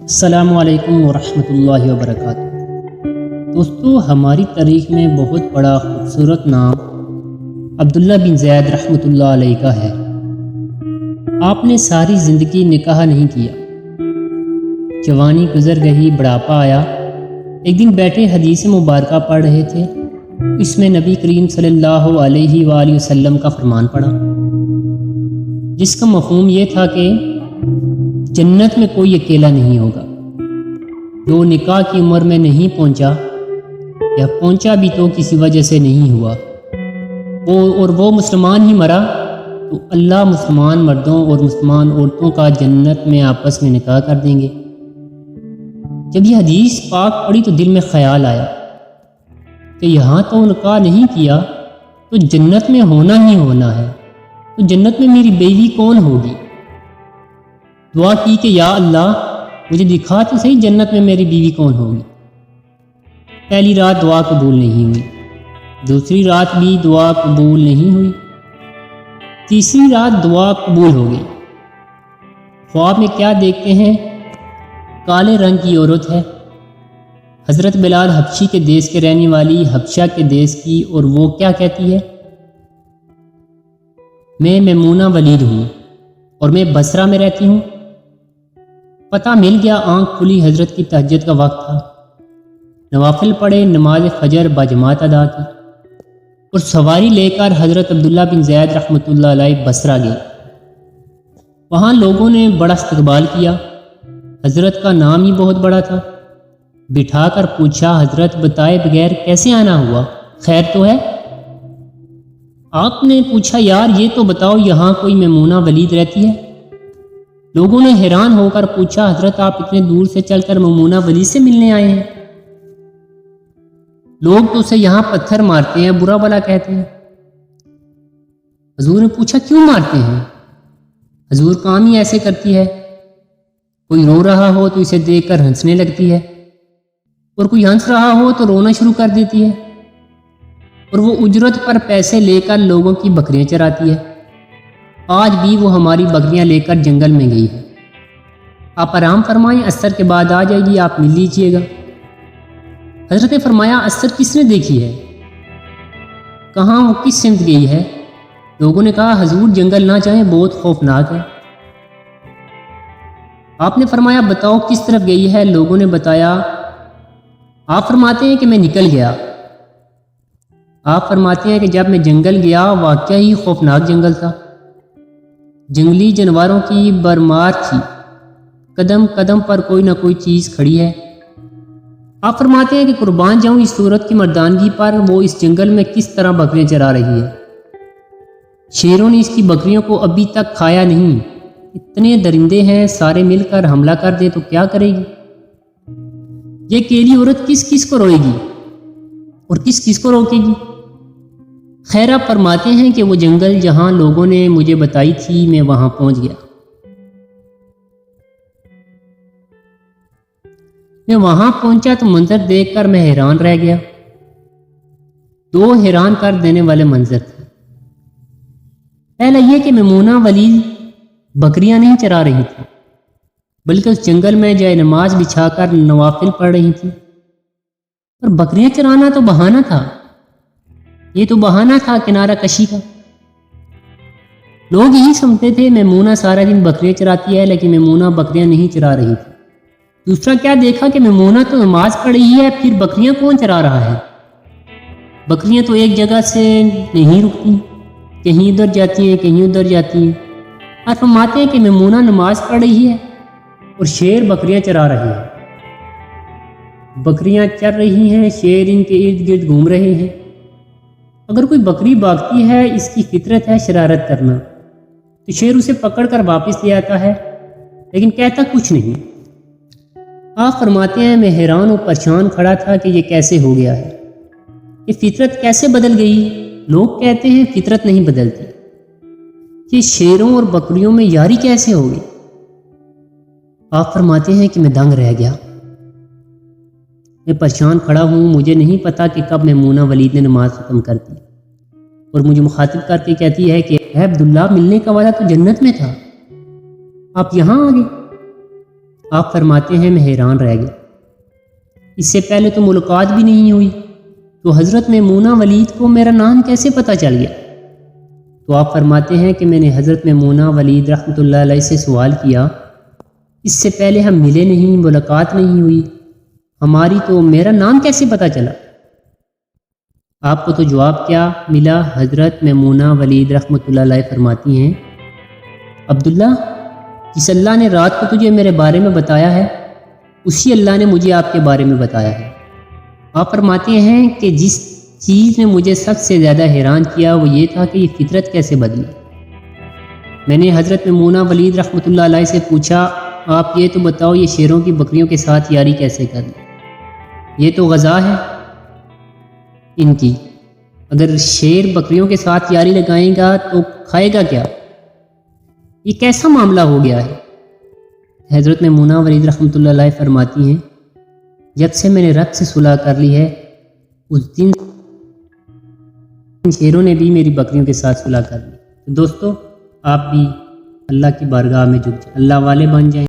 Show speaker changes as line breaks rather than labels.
السلام علیکم ورحمۃ اللہ وبرکاتہ۔ دوستو، ہماری تاریخ میں بہت بڑا خوبصورت نام عبداللہ بن زید رحمۃ اللہ علیہ کا ہے۔ آپ نے ساری زندگی نکاح نہیں کیا، جوانی گزر گئی، بڑھاپا آیا۔ ایک دن بیٹھے حدیث مبارکہ پڑھ رہے تھے، اس میں نبی کریم صلی اللہ علیہ وآلہ وسلم کا فرمان پڑھا، جس کا مفہوم یہ تھا کہ جنت میں کوئی اکیلا نہیں ہوگا۔ جو نکاح کی عمر میں نہیں پہنچا یا پہنچا بھی تو کسی وجہ سے نہیں ہوا، وہ مسلمان ہی مرا، تو اللہ مسلمان مردوں اور مسلمان عورتوں کا جنت میں آپس میں نکاح کر دیں گے۔ جب یہ حدیث پاک پڑھی تو دل میں خیال آیا کہ یہاں تو نکاح نہیں کیا تو جنت میں ہونا ہی ہونا ہے، تو جنت میں میری بیوی کون ہوگی؟ دعا کی کہ یا اللہ مجھے دکھا تو صحیح جنت میں میری بیوی کون ہوگی۔ پہلی رات دعا قبول نہیں ہوئی، دوسری رات بھی دعا قبول نہیں ہوئی، تیسری رات دعا قبول ہو گئی۔ خواب میں کیا دیکھتے ہیں؟ کالے رنگ کی عورت ہے، حضرت بلال حبشی کے دیس کے رہنے والی، حبشہ کے دیس کی، اور وہ کیا کہتی ہے؟ میں میمونہ ولید ہوں اور میں بصرہ میں رہتی ہوں۔ پتہ مل گیا، آنکھ کھلی، حضرت کی تہجد کا وقت تھا، نوافل پڑھے، نماز فجر باجماعت ادا کی اور سواری لے کر حضرت عبداللہ بن زید رحمۃ اللہ علیہ بصرہ گئی۔ وہاں لوگوں نے بڑا استقبال کیا، حضرت کا نام ہی بہت بڑا تھا۔ بٹھا کر پوچھا، حضرت بتائے بغیر کیسے آنا ہوا؟ خیر تو ہے؟ آپ نے پوچھا، یار یہ تو بتاؤ یہاں کوئی میمونہ ولید رہتی ہے؟ لوگوں نے حیران ہو کر پوچھا، حضرت آپ اتنے دور سے چل کر میمونہ ولید سے ملنے آئے ہیں؟ لوگ تو اسے یہاں پتھر مارتے ہیں، برا بلا کہتے ہیں۔ حضور نے پوچھا، کیوں مارتے ہیں؟ حضور کام ہی ایسے کرتی ہے، کوئی رو رہا ہو تو اسے دیکھ کر ہنسنے لگتی ہے، اور کوئی ہنس رہا ہو تو رونا شروع کر دیتی ہے، اور وہ اجرت پر پیسے لے کر لوگوں کی بکریاں چراتی ہے۔ آج بھی وہ ہماری بکریاں لے کر جنگل میں گئی ہے، آپ آرام فرمائیں، عصر کے بعد آ جائے گی، آپ مل لیجیے گا۔ حضرت نے فرمایا، عصر کس نے دیکھی ہے؟ کہاں وہ کس سمت گئی ہے؟ لوگوں نے کہا، حضور جنگل نہ جائیں، بہت خوفناک ہے۔ آپ نے فرمایا، بتاؤ کس طرف گئی ہے؟ لوگوں نے بتایا۔ آپ فرماتے ہیں کہ میں نکل گیا۔ آپ فرماتے ہیں کہ جب میں جنگل گیا، واقعہ ہی خوفناک جنگل تھا، جنگلی جانوروں کی برمار تھی، قدم قدم پر کوئی نہ کوئی چیز کھڑی ہے۔ آپ فرماتے ہیں کہ قربان جاؤں اس صورت کی مردانگی پر، وہ اس جنگل میں کس طرح بکریاں چرا رہی ہے۔ شیروں نے اس کی بکریوں کو ابھی تک کھایا نہیں، اتنے درندے ہیں، سارے مل کر حملہ کر دیں تو کیا کرے گی؟ یہ اکیلی عورت کس کس کو روئے گی اور کس کس کو روکے گی؟ خیر، آپ فرماتے ہیں کہ وہ جنگل جہاں لوگوں نے مجھے بتائی تھی، میں وہاں پہنچ گیا۔ میں وہاں پہنچا تو منظر دیکھ کر میں حیران رہ گیا۔ دو حیران کر دینے والے منظر تھے۔ پہلا یہ کہ میمونہ ولید بکریاں نہیں چرا رہی تھی، بلکہ اس جنگل میں جائے نماز بچھا کر نوافل پڑھ رہی تھی، اور بکریاں چرانا تو بہانہ تھا، یہ تو بہانہ تھا کنارہ کشی کا۔ لوگ یہی سمجھتے تھے میمونہ سارا دن بکریاں چراتی ہے، لیکن میمونہ بکریاں نہیں چرا رہی تھی۔ دوسرا کیا دیکھا کہ میمونہ تو نماز پڑھ رہی ہے، پھر بکریاں کون چرا رہا ہے؟ بکریاں تو ایک جگہ سے نہیں رکتی، کہیں ادھر جاتی ہیں، کہیں ادھر جاتی ہیں۔ اور فرماتے ہیں کہ میمونہ نماز پڑھ رہی ہے اور شیر بکریاں چرا رہے ہیں۔ بکریاں چر رہی ہیں، شیر ان کے ارد گرد گھوم رہے ہیں۔ اگر کوئی بکری بھاگتی ہے، اس کی فطرت ہے شرارت کرنا، تو شیر اسے پکڑ کر واپس لے آتا ہے، لیکن کہتا کچھ نہیں۔ آپ فرماتے ہیں، میں حیران و پریشان کھڑا تھا کہ یہ کیسے ہو گیا ہے، یہ فطرت کیسے بدل گئی؟ لوگ کہتے ہیں فطرت نہیں بدلتی، یہ شیروں اور بکریوں میں یاری کیسے ہو گئی؟ آپ فرماتے ہیں کہ میں دنگ رہ گیا، میں پریشان کھڑا ہوں، مجھے نہیں پتا کہ کب میمونہ ولید نے نماز ختم کر دی، اور مجھے مخاطب کر کے کہتی ہے کہ اے عبداللہ، ملنے کا وعدہ تو جنت میں تھا، آپ یہاں آ گئے۔ آپ فرماتے ہیں میں حیران رہ گیا، اس سے پہلے تو ملاقات بھی نہیں ہوئی، تو حضرت میمونہ ولید کو میرا نام کیسے پتہ چل گیا؟ تو آپ فرماتے ہیں کہ میں نے حضرت میمونہ ولید رحمۃ اللہ علیہ سے سوال کیا، اس سے پہلے ہم ملے نہیں، ملاقات نہیں ہوئی ہماری، تو میرا نام کیسے پتہ چلا؟ آپ کو تو جواب کیا ملا؟ حضرت میمونہ ولید رحمۃ اللہ علیہ فرماتی ہیں، عبداللہ، جس اللہ نے رات کو تجھے میرے بارے میں بتایا ہے اسی اللہ نے مجھے آپ کے بارے میں بتایا ہے۔ آپ فرماتے ہیں کہ جس چیز نے مجھے سب سے زیادہ حیران کیا وہ یہ تھا کہ یہ فطرت کیسے بدلی۔ میں نے حضرت میمونہ ولید رحمۃ اللہ علیہ سے پوچھا، آپ یہ تو بتاؤ یہ شیروں کی بکریوں کے ساتھ یاری کیسے کر لی؟ یہ تو غذا ہے ان کی، اگر شیر بکریوں کے ساتھ یاری لگائیں گا تو کھائے گا کیا؟ یہ کیسا معاملہ ہو گیا ہے؟ حضرت میمونہ ولید رحمۃ اللہ علیہ فرماتی ہیں، جب سے میں نے رب سے صلح کر لی ہے اس دن شیروں نے بھی میری بکریوں کے ساتھ صلح کر لی۔ تو دوستو، آپ بھی اللہ کی بارگاہ میں جھک جائیں، اللہ والے بن جائیں۔